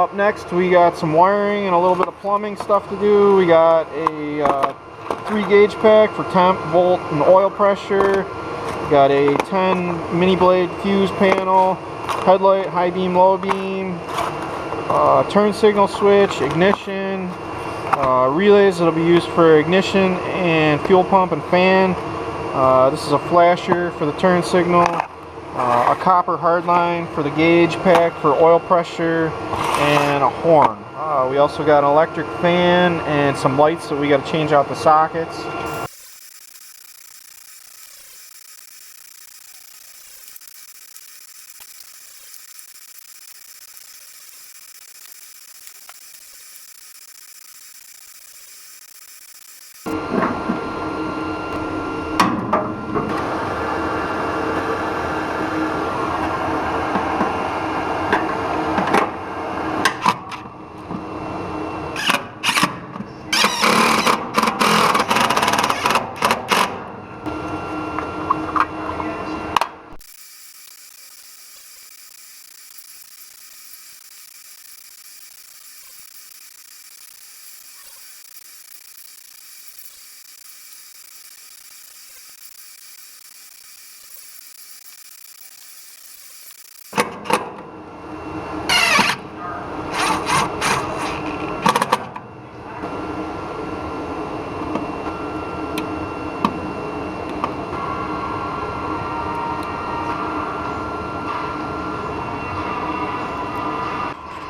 Up next, we got some wiring and a little bit of plumbing stuff to do. We got a 3-gauge pack for temp, volt, and oil pressure. We got a 10 mini blade fuse panel, headlight, high beam, low beam, turn signal switch, ignition, relays that'll be used for ignition and fuel pump and fan. This is a flasher for the turn signal, a copper hardline for the gauge pack for oil pressure, and a horn. We also got an electric fan and some lights that we got to change out the sockets.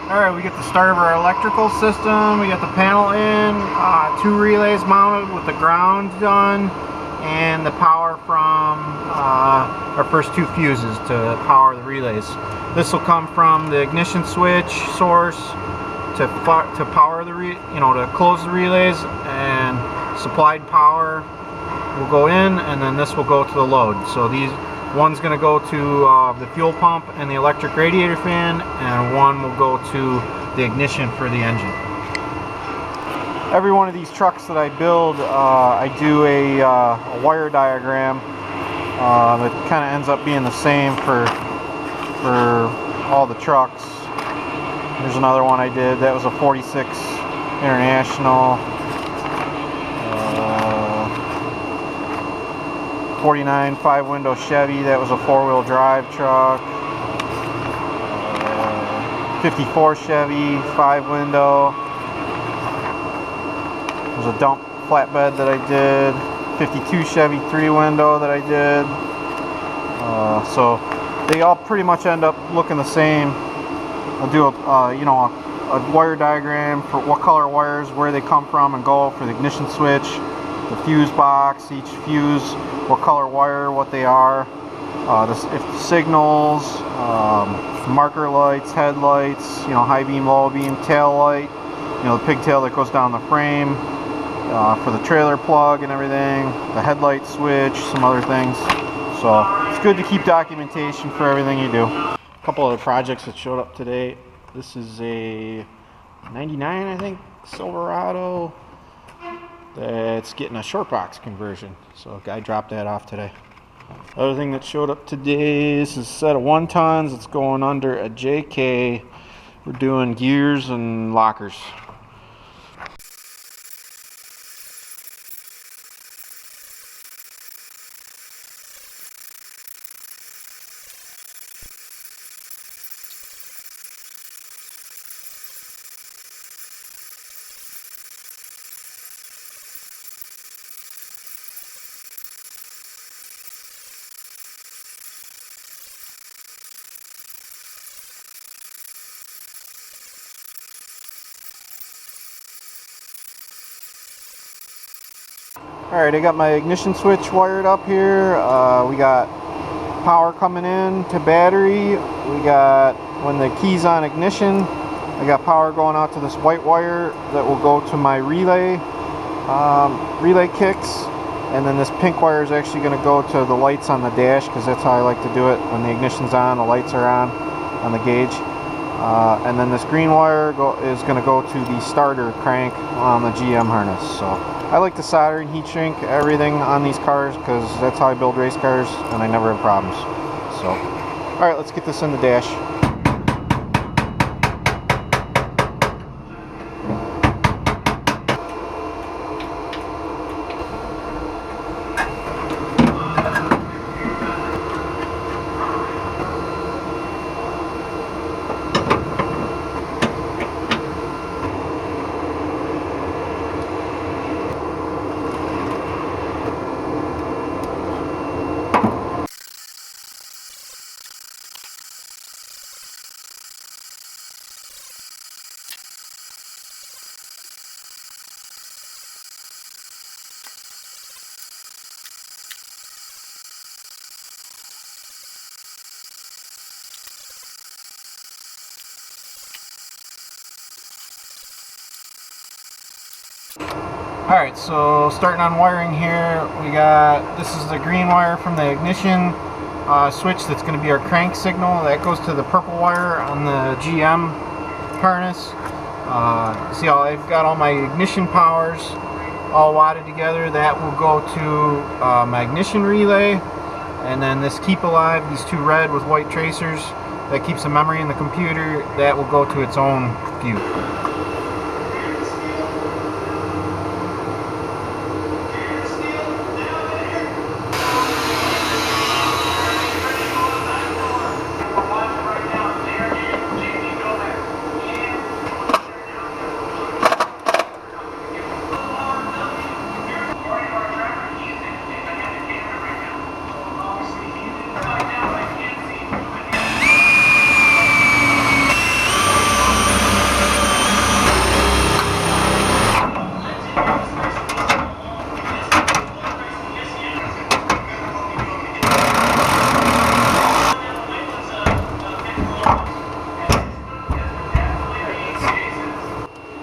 Alright, we get the start of our electrical system. We got the panel in, 2 relays mounted with the ground done, and the power from our first 2 fuses to power the relays. This will come from the ignition switch source to power the to close the relays, and supplied power will go in, and then this will go to the load. So one's going to go to the fuel pump and the electric radiator fan, and one will go to the ignition for the engine. Every one of these trucks that I build, I do a wire diagram that kind of ends up being the same for all the trucks. There's another one I did. That was a 46 International. 49 5-window Chevy, that was a 4-wheel drive truck. 54 Chevy, 5-window. There's a dump flatbed that I did. 52 Chevy, 3-window that I did. So they all pretty much end up looking the same. I'll do a wire diagram for what color wires, where they come from and go for the ignition switch, the fuse box, each fuse, what color wire, what they are, if signals, marker lights, headlights, high beam, low beam, tail light, the pigtail that goes down the frame, for the trailer plug and everything, the headlight switch, some other things. So it's good to keep documentation for everything you do. A couple other projects that showed up today. This is a 99, I think, Silverado that's getting a short box conversion. So a guy dropped that off today. Other thing that showed up today, this is a set of 1 tons. It's going under a JK. We're doing gears and lockers. Alright, I got my ignition switch wired up here. We got power coming in to battery. We got, when the key's on ignition, I got power going out to this white wire that will go to my relay kicks. And then this pink wire is actually going to go to the lights on the dash, because that's how I like to do it. When the ignition's on, the lights are on the gauge. And then this green wire is going to go to the starter crank on the GM harness. So I like to solder and heat shrink everything on these cars, because that's how I build race cars, and I never have problems. So, alright, let's get this in the dash. Alright, so starting on wiring here, we got, this is the green wire from the ignition switch that's going to be our crank signal. That goes to the purple wire on the GM harness. See how I've got all my ignition powers all wadded together. That will go to my ignition relay, and then this keep alive, these two red with white tracers, that keeps the memory in the computer, that will go to its own fuse.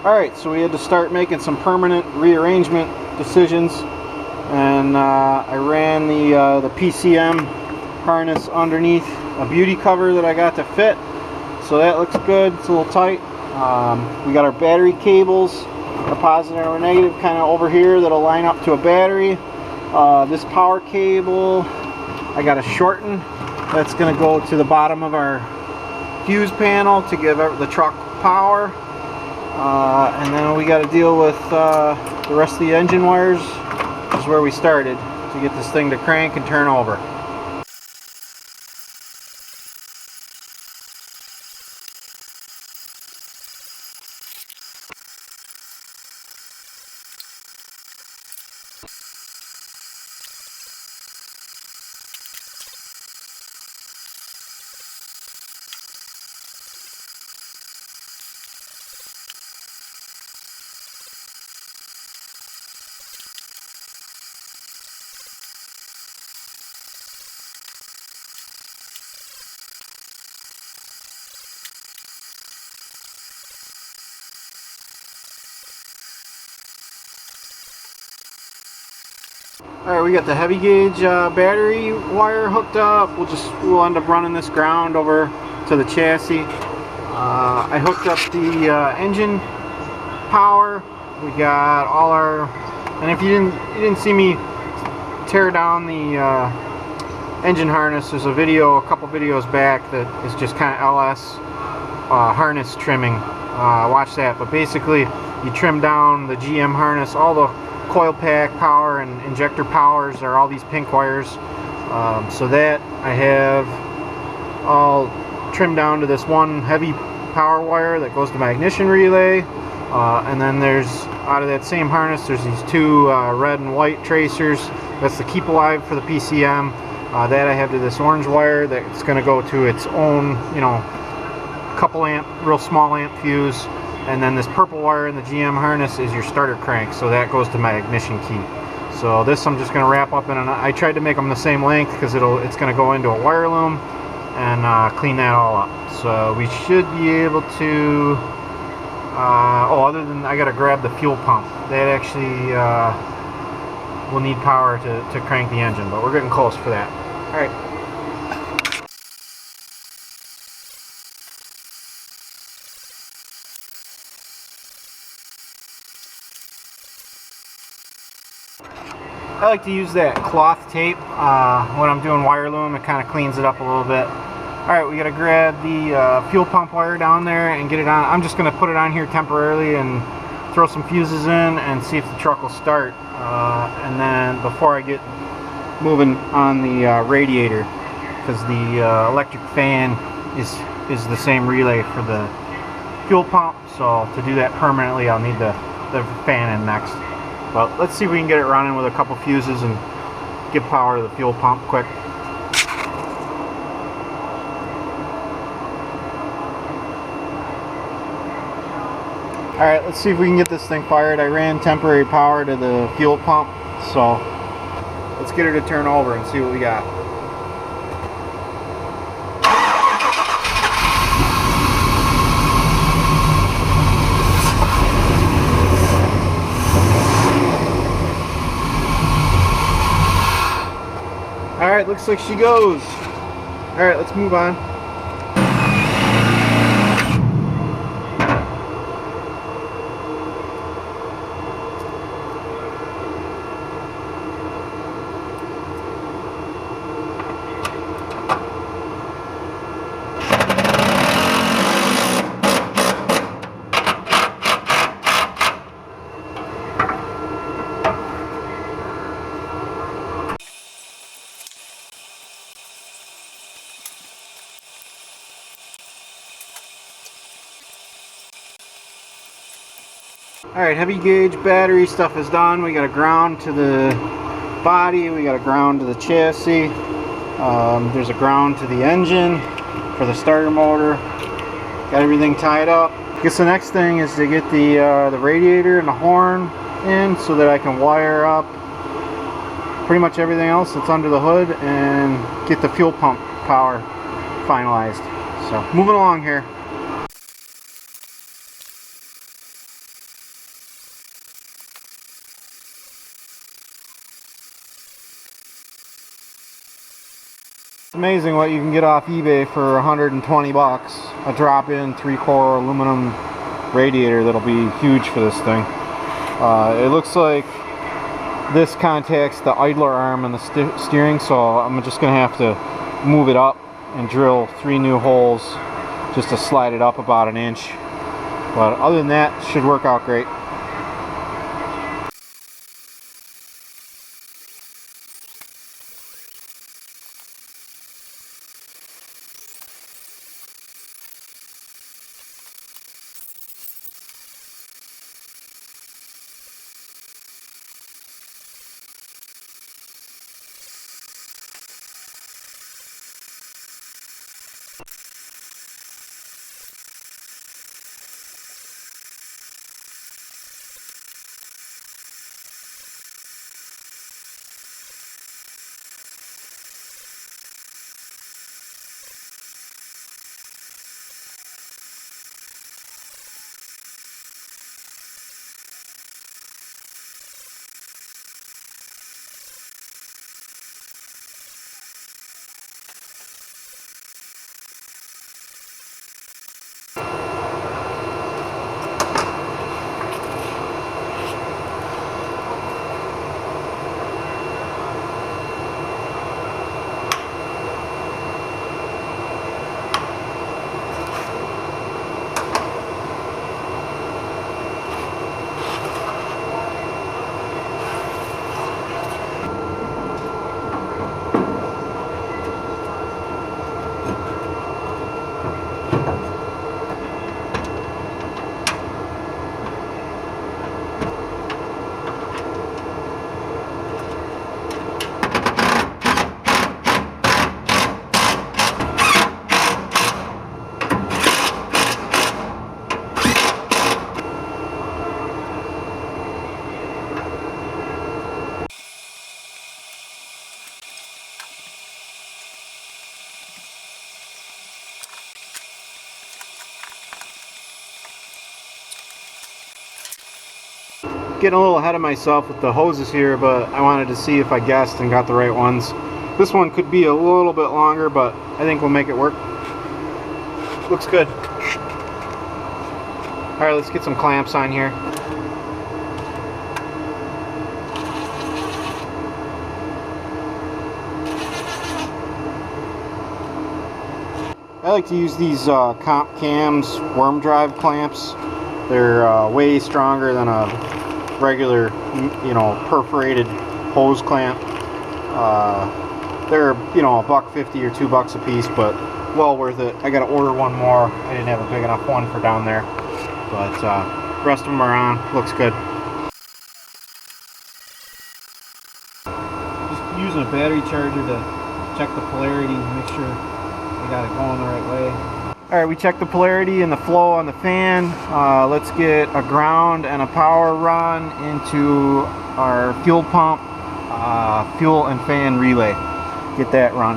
Alright, so we had to start making some permanent rearrangement decisions, and I ran the PCM harness underneath a beauty cover that I got to fit, so that looks good. It's a little tight. We got our battery cables, our positive and our negative, kind of over here, that'll line up to a battery. This power cable I got to shorten. That's going to go to the bottom of our fuse panel to give the truck power. And then we got to deal with the rest of the engine wires, which is where we started, to get this thing to crank and turn over. Alright, we got the heavy gauge battery wire hooked up. We'll end up running this ground over to the chassis. I hooked up the engine power. We got all our, and if you didn't see me tear down the engine harness, there's a couple videos back that is just kind of LS harness trimming. Watch that. But basically, you trim down the GM harness, all the coil pack power and injector powers are all these pink wires, so that I have all trimmed down to this one heavy power wire that goes to my ignition relay, and then there's, out of that same harness, there's these two red and white tracers. That's the keep alive for the PCM. That I have to this orange wire that's going to go to its own, couple amp, real small amp fuse. And then this purple wire in the GM harness is your starter crank, so that goes to my ignition key. So this I'm just going to wrap up in, and I tried to make them the same length because it's going to go into a wire loom and clean that all up. So we should be able to, other than I got to grab the fuel pump. That actually will need power to crank the engine, but we're getting close for that. Alright. I like to use that cloth tape when I'm doing wire loom. It kind of cleans it up a little bit. Alright, we got to grab the fuel pump wire down there and get it on. I'm just going to put it on here temporarily and throw some fuses in and see if the truck will start. And then before I get moving on the radiator, because the electric fan is the same relay for the fuel pump. So to do that permanently, I'll need the fan in next. But let's see if we can get it running with a couple fuses and give power to the fuel pump quick. Alright, let's see if we can get this thing fired. I ran temporary power to the fuel pump, so let's get her to turn over and see what we got. Alright, looks like she goes. Alright, let's move on. Alright, heavy gauge battery stuff is done. We got a ground to the body, we got a ground to the chassis, there's a ground to the engine for the starter motor. Got everything tied up. I guess the next thing is to get the radiator and the horn in so that I can wire up pretty much everything else that's under the hood and get the fuel pump power finalized. So moving along here. It's amazing what you can get off eBay for 120 bucks. A drop-in 3-core aluminum radiator that'll be huge for this thing. It looks like this contacts the idler arm and the steering, so I'm just gonna have to move it up and drill 3 new holes just to slide it up about an inch. But other than that, it should work out great. Getting a little ahead of myself with the hoses here, but I wanted to see if I guessed and got the right ones. This one could be a little bit longer, but I think we'll make it work. Looks good. Alright, let's get some clamps on here. I like to use these Comp Cams worm drive clamps. They're way stronger than a regular, you know, perforated hose clamp. They're, you know, $1.50 or $2 a piece, but well worth it. I gotta order one more. I didn't have a big enough one for down there, but the rest of them are on. Looks good. Just using a battery charger to check the polarity, make sure I got it going the right way. Alright, we checked the polarity and the flow on the fan. Let's get a ground and a power run into our fuel pump, fuel and fan relay. Get that run.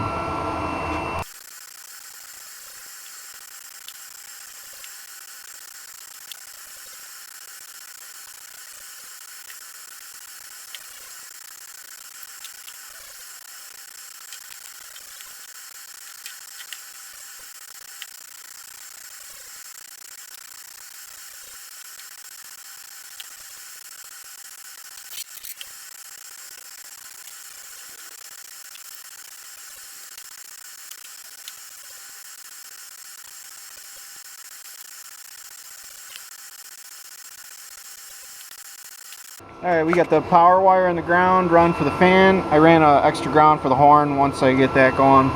Alright, we got the power wire in the ground run for the fan. I ran extra ground for the horn once I get that going.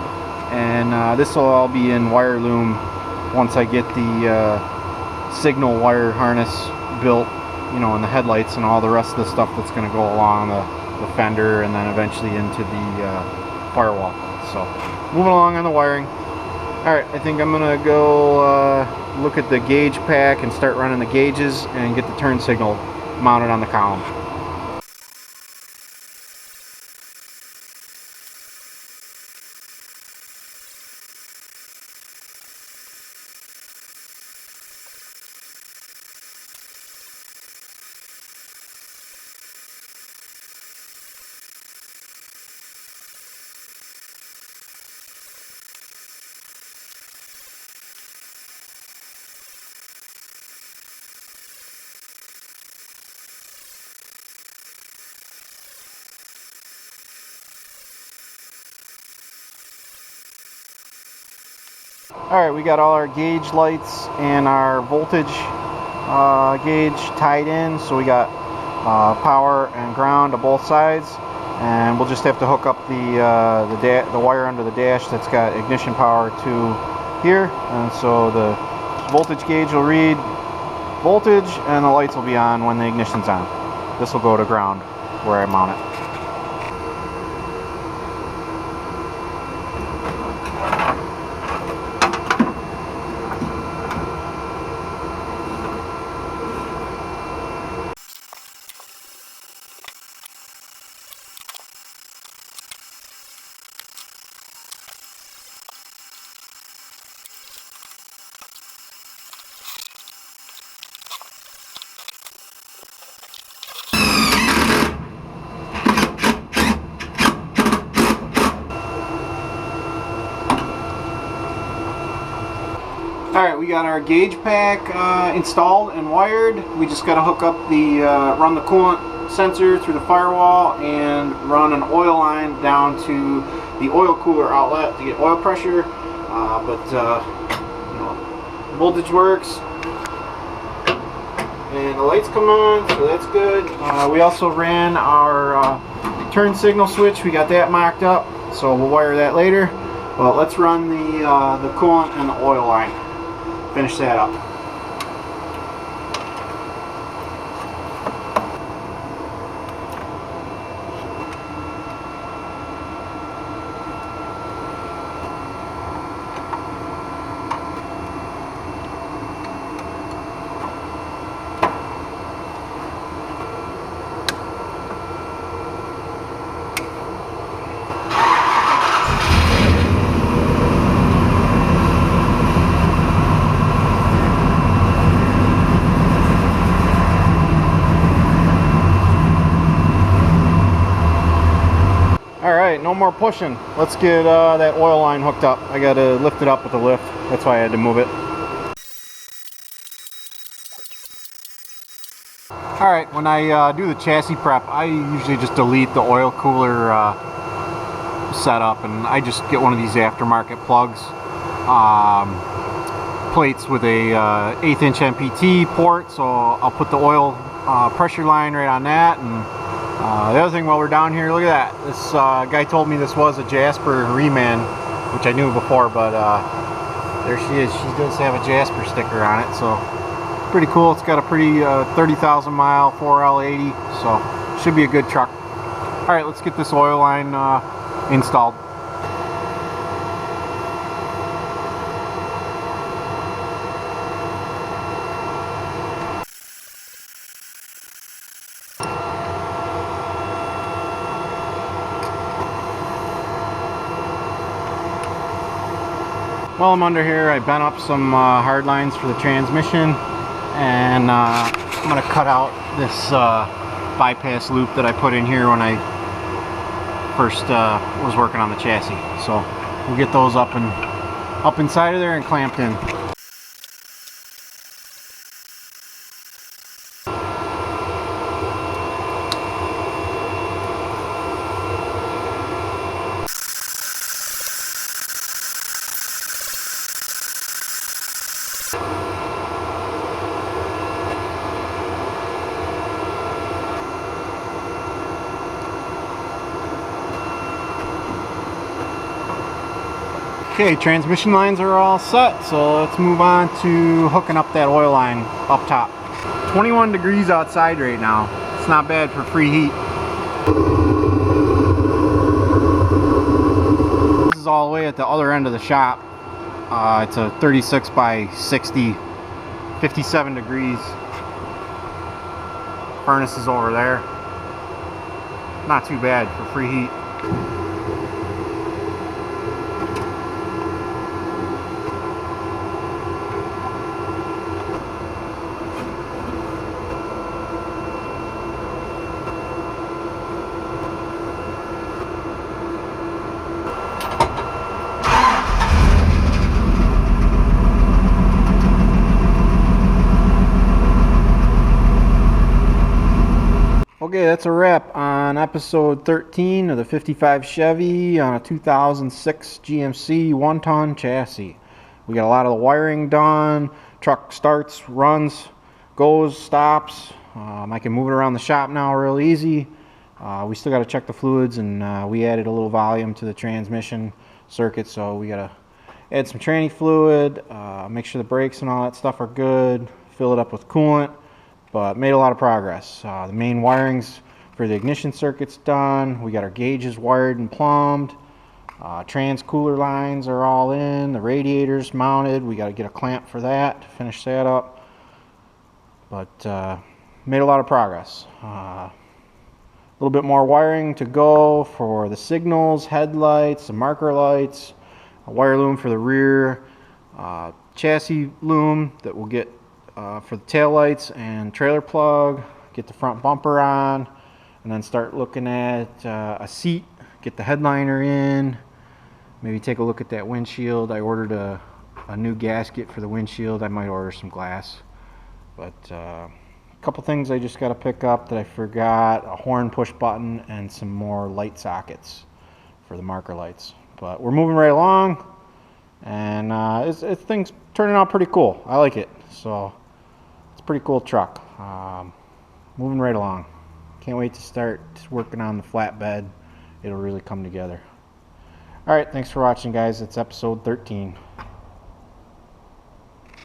And this will all be in wire loom once I get the signal wire harness built, you know, and the headlights and all the rest of the stuff that's going to go along the fender and then eventually into the firewall. So, moving along on the wiring. Alright, I think I'm going to go look at the gauge pack and start running the gauges and get the turn signal mounted on the column. Alright, we got all our gauge lights and our voltage gauge tied in, so we got power and ground to both sides, and we'll just have to hook up the wire under the dash that's got ignition power to here, and so the voltage gauge will read voltage and the lights will be on when the ignition's on. This will go to ground where I mount it. Alright, we got our gauge pack installed and wired. We just got to hook up run the coolant sensor through the firewall and run an oil line down to the oil cooler outlet to get oil pressure. You know, voltage works and the lights come on, so that's good. We also ran our turn signal switch. We got that marked up, so we'll wire that later. But let's run the coolant and the oil line. Finish that up. Alright, no more pushing. Let's get that oil line hooked up. I got to lift it up with the lift. That's why I had to move it. Alright, when I do the chassis prep, I usually just delete the oil cooler setup, and I just get one of these aftermarket plugs. Plates with a 1/8 inch MPT port, so I'll put the oil pressure line right on that. And the other thing while we're down here, look at that. This guy told me this was a Jasper reman, which I knew before, but there she is. She does have a Jasper sticker on it, so pretty cool. It's got a pretty 30,000 mile 4L80, so should be a good truck. Alright, let's get this oil line installed. While I'm under here, I bent up some hard lines for the transmission, and I'm going to cut out this bypass loop that I put in here when I first was working on the chassis. So we'll get those up inside of there and clamped in. Okay, transmission lines are all set, so let's move on to hooking up that oil line up top. 21 degrees outside right now. It's not bad for free heat. This is all the way at the other end of the shop. It's a 36 by 60, 57 degrees. Furnace is over there. Not too bad for free heat. Okay, that's a wrap on episode 13 of the 55 Chevy on a 2006 GMC 1-ton chassis. We got a lot of the wiring done. Truck starts, runs, goes, stops. I can move it around the shop now real easy. We still got to check the fluids, and we added a little volume to the transmission circuit, so we got to add some tranny fluid, make sure the brakes and all that stuff are good, fill it up with coolant. But made a lot of progress. The main wirings for the ignition circuit's done. We got our gauges wired and plumbed. Trans cooler lines are all in. The radiator's mounted. We got to get a clamp for that to finish that up. But made a lot of progress. A little bit more wiring to go for the signals, headlights, the marker lights, a wire loom for the rear, chassis loom that will get for the tail lights and trailer plug, get the front bumper on, and then start looking at a seat, get the headliner in, maybe take a look at that windshield. I ordered a new gasket for the windshield. I might order some glass. But a couple things I just got to pick up that I forgot: a horn push button and some more light sockets for the marker lights. But we're moving right along, and things turning out pretty cool. I like it. So pretty cool truck. Moving right along. Can't wait to start working on the flatbed. It'll really come together. Alright, thanks for watching, guys. It's episode 13.